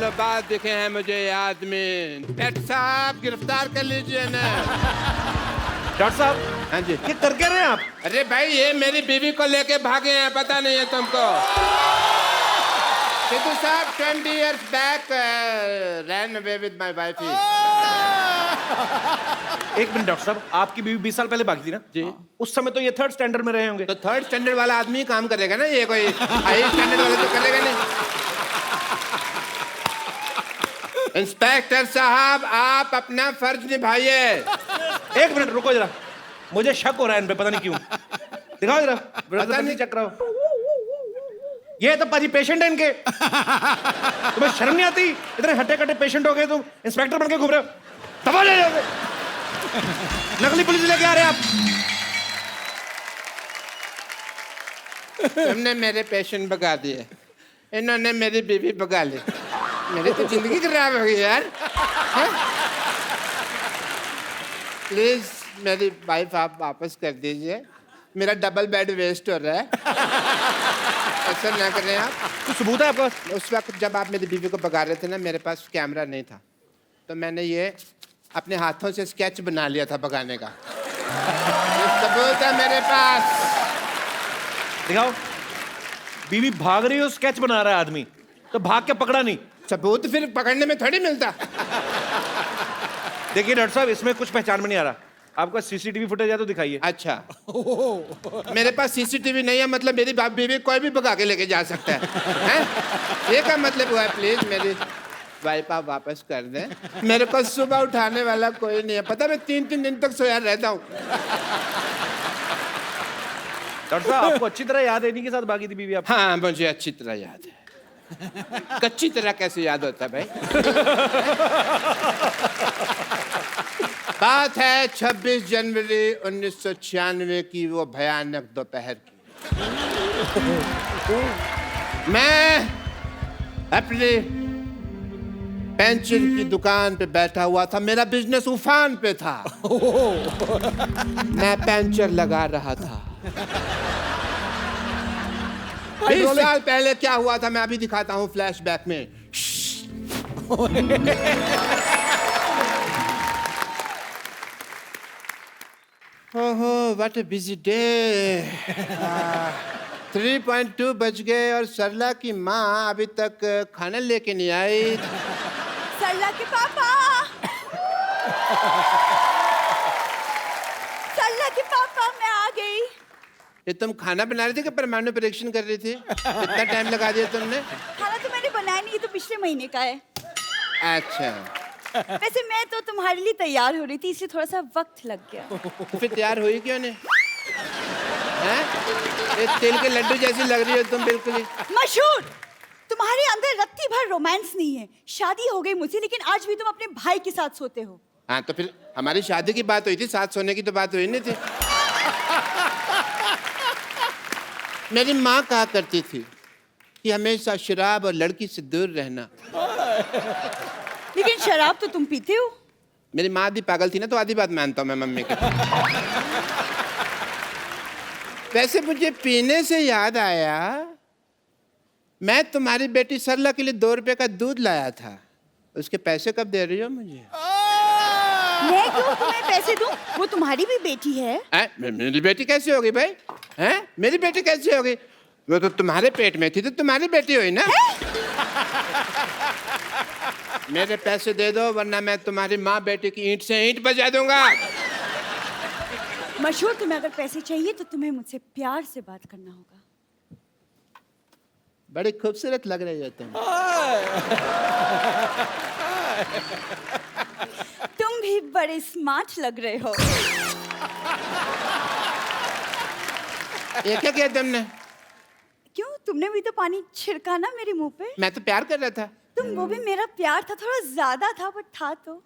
सालों बाद दिखे हैं मुझे ये आदमी। डॉक्टर साहब गिरफ्तार कर लीजिए ना। डॉक्टर साहब, हाँ जी। ये कर क्या रहे हैं आप? अरे भाई ये मेरी बीवी को लेके भागे हैं, पता नहीं है तुमको? सिद्धू साहब 20 years back ran away with my wife. एक मिनट डॉक्टर साहब, आपकी बीवी 20 साल पहले भागी थी ना जी। उस समय तो ये 3rd स्टैंडर्ड में रहे होंगे। तो 3rd स्टैंडर्ड वाला आदमी काम करेगा ना, ये कोई हाई स्टैंडर्ड वाला तो करेगा नहीं। इंस्पेक्टर साहब आप अपना फर्ज निभाइए। एक मिनट रुको जरा, मुझे शक हो रहा है इन पे, पता नहीं क्यों। दिखाओ जरा, पता नहीं चेक कराओ। ये तो पाजी पेशेंट है इनके। तुम्हें शर्म नहीं आती? इतने हट्टे कट्टे पेशेंट हो गए, तुम इंस्पेक्टर बन के घूम रहे हो। दबा ले जाओगे। नकली पुलिस लेके आ रहे हैं आप। तुमने मेरे पेशेंट भगा दिए, इन्होंने मेरी बीवी भगा ली। मेरी तो जिंदगी खराब हो गई यार। प्लीज मेरी वाइफ आप वापस कर दीजिए, मेरा डबल बेड वेस्ट हो रहा है। ऐसा ना करें आप। कुछ सबूत है आपका? उस वक्त जब आप मेरी बीवी को भगा रहे थे ना, मेरे पास कैमरा नहीं था, तो मैंने ये अपने हाथों से स्केच बना लिया था भगाने का। ये सबूत है मेरे पास। दिखाओ। बीवी भाग रही हो, स्केच बना रहा है आदमी, तो भाग के पकड़ा नहीं। सबूत फिर पकड़ने में थोड़ी मिलता। देखिए डॉक्टर साहब, इसमें कुछ पहचान में नहीं आ रहा। आपका सीसीटीवी फुटेज है तो दिखाइए। अच्छा मेरे पास सीसीटीवी नहीं है, मतलब मेरी बीवी कोई भी भगा के लेके जा सकता है? ये क्या मतलब हुआ है? प्लीज मेरी वाइफ आप वापस कर दें। मेरे को सुबह उठाने वाला कोई नहीं है, पता मैं 3-3 दिन तक सोया रहता हूँ। डॉक्टर साहब, आपको अच्छी तरह याद है इन्हीं के साथ भागी थी बीवी आप? हाँ मुझे अच्छी तरह याद है। कच्ची तरह कैसे याद होता है भाई? बात है 26 जनवरी 1996 की, वो भयानक दोपहर की। मैं अपनी पेंचर की दुकान पे बैठा हुआ था, मेरा बिजनेस उफान पे था। मैं पेंचर लगा रहा था। 20 साल पहले क्या हुआ था मैं अभी दिखाता हूँ फ्लैशबैक में। ओहो व्हाट अ बिजी डे। 3.2 बज गए और सरला की माँ अभी तक खाना लेके नहीं आई। सरला के पापा, सरला के पापा मैं आ गई। ये तुम खाना बना रही थी कि परमाणु परीक्षण कर रही थी? इतना टाइम लगा दिया तुमने। खाना तो मैंने बनाया नहीं, ये तो पिछले महीने का है। अच्छा वैसे मैं तो तुम्हारे लिए तैयार हो रही थी, इसलिए थोड़ा सा वक्त लग गया। तो फिर तैयार हुई क्यों नहीं? हैं? ये तिल के लड्डू जैसी लग रही हो तुम बिल्कुल ही। मशहूर, तुम्हारे अंदर रत्ती भर रोमांस नहीं है। शादी हो गई मुझसे, लेकिन आज भी तुम अपने भाई के साथ सोते हो। हाँ तो फिर हमारी शादी की बात हुई थी, साथ सोने की तो बात हुई नहीं थी। मेरी माँ कहा करती थी कि हमेशा शराब और लड़की से दूर रहना। लेकिन शराब तो तुम पीते हो। मेरी माँ भी पागल थी ना, तो आधी बात मानता हूँ मैं मम्मी की। वैसे मुझे पीने से याद आया, मैं तुम्हारी बेटी सरला के लिए 2 रुपए का दूध लाया था, उसके पैसे कब दे रही हो मुझे? मैं क्यों तुम्हें पैसे दूं? वो तुम्हारी भी बेटी है। मेरी बेटी कैसे होगी भाई? हैं? मेरी बेटी कैसे होगी? वो तो तुम्हारे पेट में थी तो तुम्हारी बेटी हुई ना। मेरे पैसे दे दो वरना मैं तुम्हारी माँ बेटी की ईंट से ईंट बजा दूंगा। मशहूर, तुम्हें अगर पैसे चाहिए तो तुम्हें मुझसे प्यार से बात करना होगा। बड़ी खूबसूरत लग रही हो तुम। तुम भी बड़े स्मार्ट लग रहे हो। ये क्या किया तुमने? क्यों, तुमने भी तो पानी छिड़का ना मेरे मुंह पे। मैं तो प्यार कर रहा था। तुम, वो भी मेरा प्यार था, थोड़ा ज्यादा था बट था तो।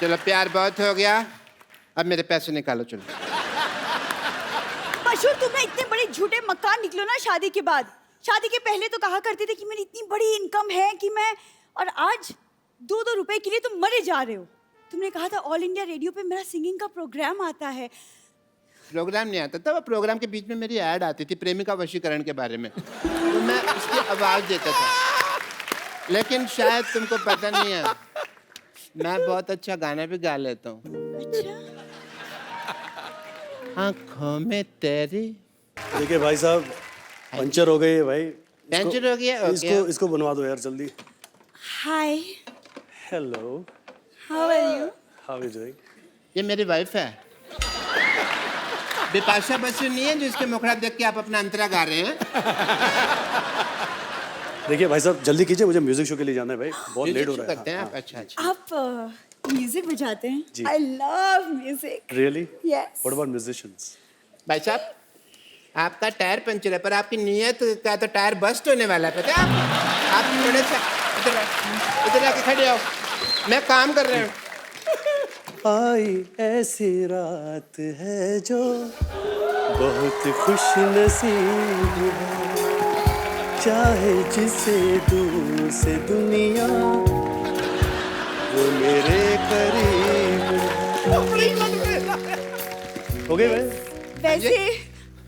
चलो प्यार बहुत हो गया, अब मेरे पैसे निकालो चलो। मशहूर, तुम्हें इतने बड़े झूठे मक्कार निकलो ना शादी के बाद। शादी के पहले तो कहा करते थे कि मेरी इतनी बड़ी इनकम है कि मैं, और आज 2-2 रुपए के लिए तुम मरे जा रहे हो। तुमने कहा था ऑल इंडिया रेडियो पे मेरा सिंगिंग का प्रोग्राम आता है, प्रोग्राम नहीं आता था, वो प्रोग्राम के बीच में मेरी ऐड आती थी प्रेमिका वशीकरण के बारे में, तो मैं उसकी आवाज़ देता था। लेकिन शायद तुमको पता नहीं है, मैं बहुत अच्छा गाना भी गा लेता हूँ। अच्छा, आँखों में तेरी। देखिए भाई साहब, पंचर हो गई है भाई। पंचर हो गया? इसको बनवा दो यार जल्दी। Hi, hello, how are you? How are you doing? ये मेरी वाइफ है, बिपाशा बसु नहीं है जिसके मुखड़ा देख के आप अपना अंतरा गा रहे हैं। देखिए भाई साहब, जल्दी कीजिए, मुझे म्यूजिक शो के लिए जाना है भाई, बहुत लेट हो रहा है। करते हैं आप? अच्छा अच्छा। आप म्यूजिक बजाते हैं? जी। I love music. Really? Yes. What about musicians? भाई साहब, आपका टायर पंचर है, पर आपकी नीयत का तो टायर बस्ट होने वाला है, पता है आप थोड़े सा इधर आके खड़े हो, मैं काम कर रहा हूँ। आई ऐसी रात है जो बहुत खुश नसीब है, चाहे जिसे दूर से दुनिया वो मेरे करीब है। हो गए भाई? वैसे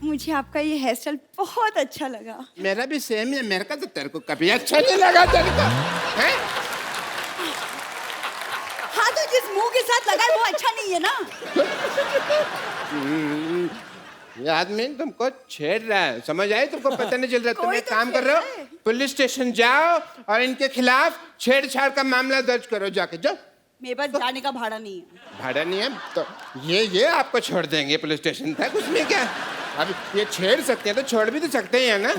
मुझे आपका ये हेयर स्टाइल बहुत अच्छा लगा। मेरा भी सेम है, मेरे का तो तेरे को कभी अच्छा नहीं लगा तेरे को, हैं? हाँ, तो जिस मुंह के साथ लगा है वो अच्छा नहीं है ना। ये आदमी तुमको छेड़ रहा है, समझ आई? तुमको पता नहीं चल रहा। तुम कोई एक तो काम कर छेड़ रहे हो, रहा है। पुलिस स्टेशन जाओ और इनके खिलाफ छेड़छाड़ का मामला दर्ज करो, जाके जाओ। मेरे पास जाने का भाड़ा नहीं है। भाड़ा नहीं है तो ये आपको छोड़ देंगे पुलिस स्टेशन तक, उसमें क्या। अब ये छेड़ सकते हैं तो छोड़ भी तो सकते ही है ना।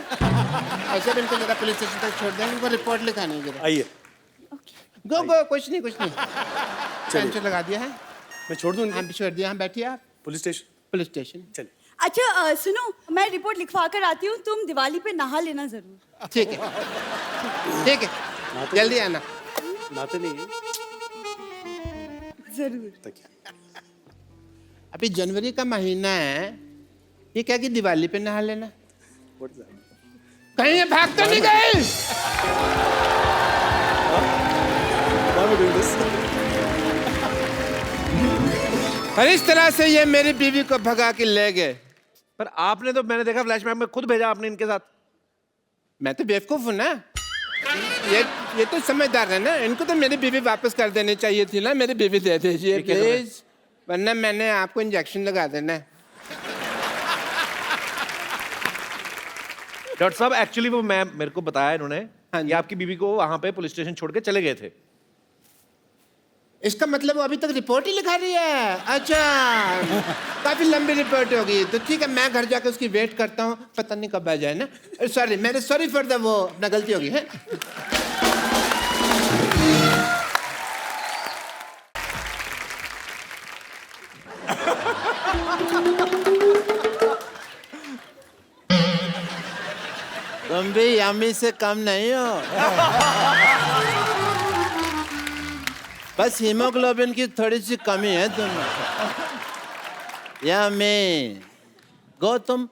ऐसे भी इनको जरा पुलिस स्टेशन तक छोड़ देंगे, इनको रिपोर्ट लिखानी है जरा। आइए, गो गो, कुछ नहीं टेंशन लगा दिया है। मैं छोड़ दूं इनको? हाँ छोड़ दिया, हम बैठिए आप पुलिस स्टेशन पुलिस स्टेशन। चलिए। अच्छा सुनो, मैं रिपोर्ट लिखवा कर आती हूँ, तुम दिवाली पे नहा लेना जरूर। ठीक है ठीक है, जल्दी आना। नाते नहीं है जरूर। तकिया। अभी जनवरी का महीना है, ये क्या कि दिवाली पे नहा लेना? What is that? कहीं ये भाग तो नहीं गए? Why are we doing this? और इस तरह से ये मेरी बीवी को भगा के ले गए। पर आपने तो, मैंने देखा फ्लैशबैक में, खुद भेजा आपने इनके साथ। मैं तो बेवकूफ हूँ ना, ये तो समझदार है ना, इनको तो मेरी बीवी वापस कर देनी चाहिए थी ना। मेरी बीवी दे दीजिए प्लीज, वरना मैंने आपको इंजेक्शन लगा देना है। डॉक्टर साहब, एक्चुअली वो मेरे को बताया इन्होंने हाँ जी। कि आपकी बीवी को वहां पे पुलिस स्टेशन छोड़ के चले गए थे। इसका मतलब वो अभी तक रिपोर्ट ही लिखा रही है? अच्छा, काफी लंबी रिपोर्ट होगी, तो ठीक है, मैं घर जाकर उसकी वेट करता हूँ, पता नहीं कब आ जाए ना। सॉरी, मेरे सॉरी फॉर द वो, अपना गलती होगी है। तुम भी यम्मी से कम नहीं हो, बस हीमोग्लोबिन की थोड़ी सी कमी है तुम। यम्मी, गो तुम।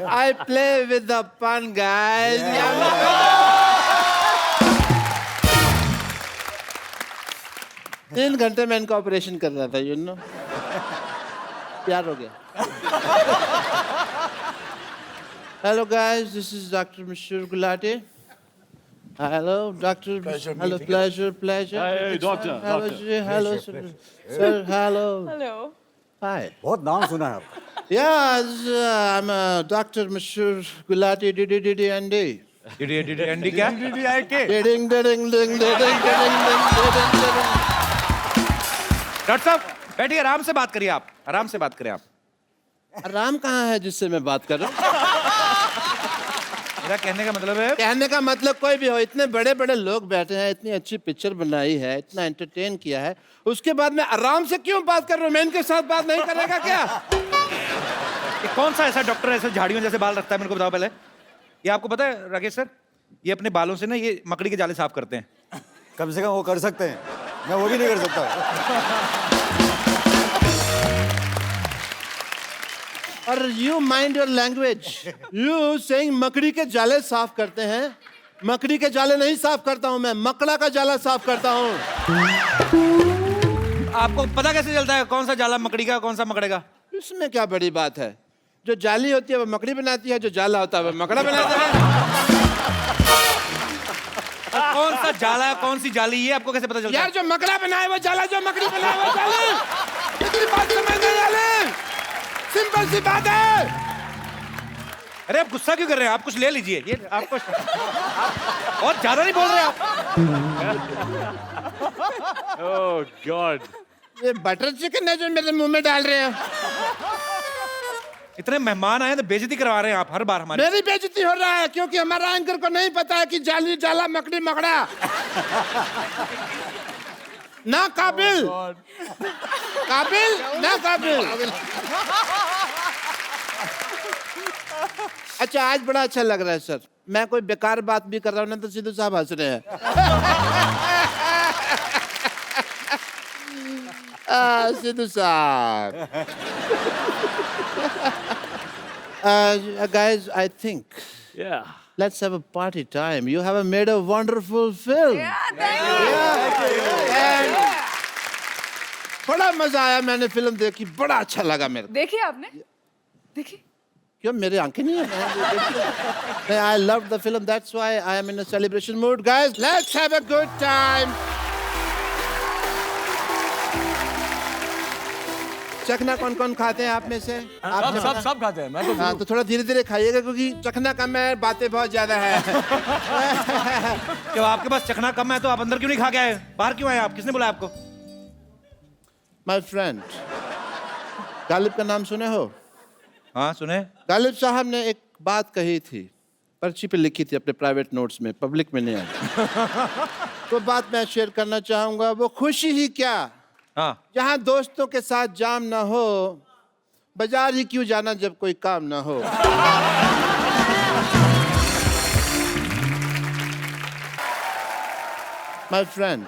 I play with the fun guys. तीन घंटे में इनका ऑपरेशन कर रहा था, यू नो। प्यार हो गया। Hello guys, this is Dr. Mishur Gulati. Hello, Doctor. Hello, pleasure. Hey, doctor. Hello, doctor. Ji, hello, sir. Sir, hello. Hello. Hi. बहुत नाम सुना है आपका। Yeah, I'm Dr. Mishur Gulati. DDDDND. Andy क्या? Ding, ding, ding, ding, ding. Doctor साहब बैठिए, आराम से बात करिए, आप आराम से बात करें। आप, आराम कहाँ है जिससे मैं बात कर रहा हूँ? मेरा कहने का मतलब है, कहने का मतलब कोई भी हो, इतने बड़े बड़े लोग बैठे हैं, इतनी अच्छी पिक्चर बनाई है, इतना एंटरटेन किया है, उसके बाद मैं आराम से क्यों बात कर रहा हूँ? मैं इनके साथ बात नहीं करेगा क्या? कि कौन सा ऐसा डॉक्टर ऐसे झाड़ियों जैसे बाल रखता है, मेरे को बताओ पहले। ये आपको पता है राकेश सर, ये अपने बालों से ना ये मकड़ी के जाले साफ करते हैं। कम से कम वो कर सकते हैं, मैं वो भी नहीं कर सकता। और you mind your language, you saying मकड़ी के जाले साफ करते हैं, मकड़ी के जाले नहीं साफ करता हूँ मैं, मकड़ा का जाला साफ करता हूँ। आपको पता कैसे चलता है कौन सा जाला मकड़ी का कौन सा मकड़े का? इसमें क्या बड़ी बात है? जो जाली होती है वो मकड़ी बनाती है, जो जाला होता है वो मकड़ा बनाता है। कौन सा जाला कौन सी जाली ये आपको कैसे पता चलता यार है? जो मकड़ा बनाए वो जाला, जो मकड़ी बनाए वो जाली। इतनी बात समझ नहीं आली, सिंपल सी बात है। अरे आप गुस्सा क्यों कर रहे हैं? आप कुछ ले लीजिए, ये आपको आप और ज्यादा नहीं बोल रहे आप। Oh God. ये बटर चिकन है जो मेरे मुंह में डाल रहे हो। इतने मेहमान आए तो बेइज्जती करवा रहे हैं आप हर बार हमारी। मेरी बेइज्जती हो रहा है क्योंकि हमारा एंकर को नहीं पता है कि जाली जाला मकड़ी मकड़ा ना काबिल, काबिल ना काबिल। अच्छा आज बड़ा अच्छा लग रहा है सर, मैं कोई बेकार बात भी कर रहा हूँ ना तो सिद्धू साहब हंस रहे हैं। सिद्धू साहब। Guys, I think Yeah. let's have a party time. You have made a wonderful film. And बड़ा मजा आया, मैंने फिल्म देखी, बड़ा अच्छा लगा मेरे को। देखी आपने? देखी? क्यों मेरे आंखें नहीं है? I loved the film. That's why I am in a celebration mood. Guys, let's have a good time. चखना कौन कौन खाते हैं आप में से? आप सब खाते हैं। मैं तो हाँ तो थोड़ा धीरे धीरे खाइएगा क्योंकि चखना कम है, बातें बहुत ज्यादा है। जब आपके पास चखना कम है तो आप अंदर क्यों नहीं खा के आए? बाहर क्यों आए आप? किसने बोला आपको? माय फ्रेंड, गालिब का नाम सुने हो? हाँ सुने। गालिब साहब ने एक बात कही थी, पर्ची पे लिखी थी अपने प्राइवेट नोट्स में, पब्लिक में नहीं आई। तो बात मैं शेयर करना चाहूंगा। वो खुशी ही क्या हाँ जहाँ दोस्तों के साथ जाम ना हो, बाजार ही क्यों जाना जब कोई काम ना हो। माय फ्रेंड,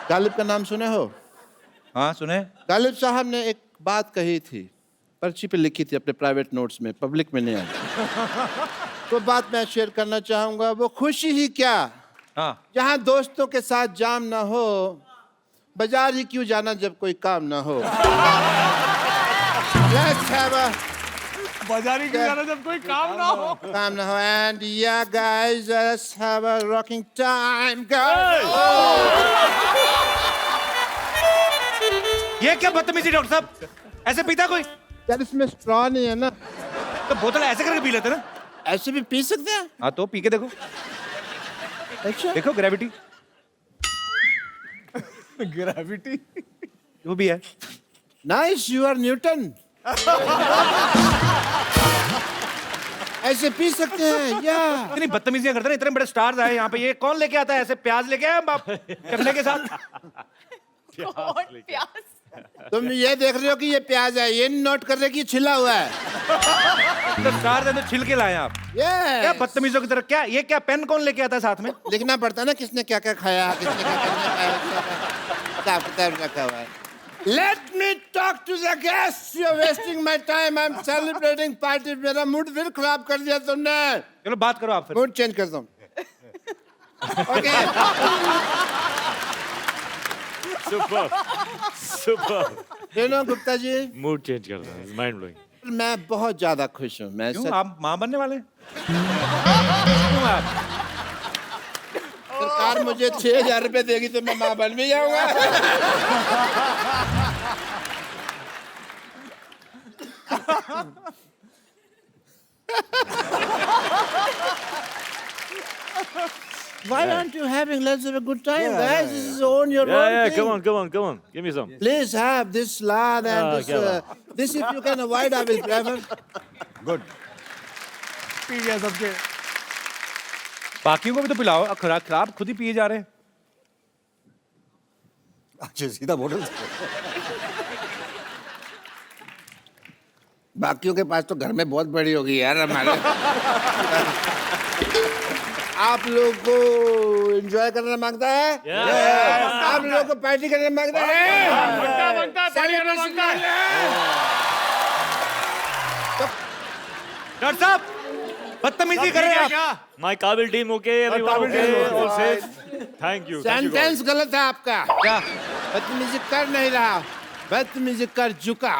गालिब का नाम सुने हो? हाँ सुने। गालिब साहब ने एक बात कही थी, पर्ची पे लिखी थी अपने प्राइवेट नोट्स में, पब्लिक में नहीं आई। तो बात मैं शेयर करना चाहूंगा। वो खुशी ही क्या हाँ जहाँ दोस्तों के साथ जाम ना हो, बाजार ही क्यों जाना जब कोई काम ना हो। Let's have a बाजारी क्यों जाना जब कोई काम ना हो? काम ना हो। And yeah guys, let's have a rocking time guys. ये क्या बदतमीजी डॉक्टर साहब? ऐसे पीता कोई? यार इसमें स्ट्रॉ नहीं है ना, तो बोतल ऐसे करके पी लेते ना। ऐसे भी पी सकते हैं। हाँ तो पी के देखो, अच्छा देखो ग्रेविटी ग्रेविटी जो भी है। Nice, you are Newton. ऐसे पी सकते हैं या इतनी बदतमीजियां करते हैं, इतने बड़े स्टार्स आए यहाँ पे, ये कौन लेके आता है ऐसे प्याज लेके आए बाप करने के साथ? कौन प्याज? तुम ये देख रहे हो कि ये प्याज है, ये नोट कर रहे कि ये छिला हुआ है। तो स्टार्स है तो छिल के लाए आप। क्या ये बदतमीजों की तरह? क्या ये क्या पेन कौन लेके आता है साथ में? लिखना पड़ता है ना किसने क्या क्या खाया, किसने क्या क्या खाया, किताब किताब रखा हुआ है। Let me talk to the guests. You're wasting my time. I'm celebrating party. मेरा मूड फिर खराब कर दिया तुमने। चलो बात करो आप फिर। मूड चेंज कर दो। Okay. Super. You know Gupta ji, Mood change कर रहा है, mind blowing. मैं बहुत ज्यादा खुश हूँ। मैं क्यों सच- आप माँ बनने वाले हैं? क्यों आप? सरकार मुझे 6,000 रुपए देगी तो मैं माँ बन भी जाऊंगा। Why aren't you having? Let's have a good time, guys. This is own your own Yeah, thing. come on. Give me some. Please have this lard and Ah, this. kya This if you can avoid, I will prefer. Good P गया सबके। बाकियों को भी तो पिलाओ। अब खराब खुद ही पिए जा रहे हैं। अच्छा सीधा बोतल से। बाकियों के पास तो घर में बहुत बड़ी होगी यार हमारे। आप लोग को एंजॉय करना मांगता है? आप लोग को पार्टी करना मांगता है? Celebration है। डॉक्टर साहब बदतमीजी कर रहे हैं आप। My Kabil team okay, everyone Kabil okay, team all okay. safe. Thank you. Thank you God. Sentence गलत है आपका। क्या? बदतमीजी कर नहीं रहा, बदतमीजी कर चुका।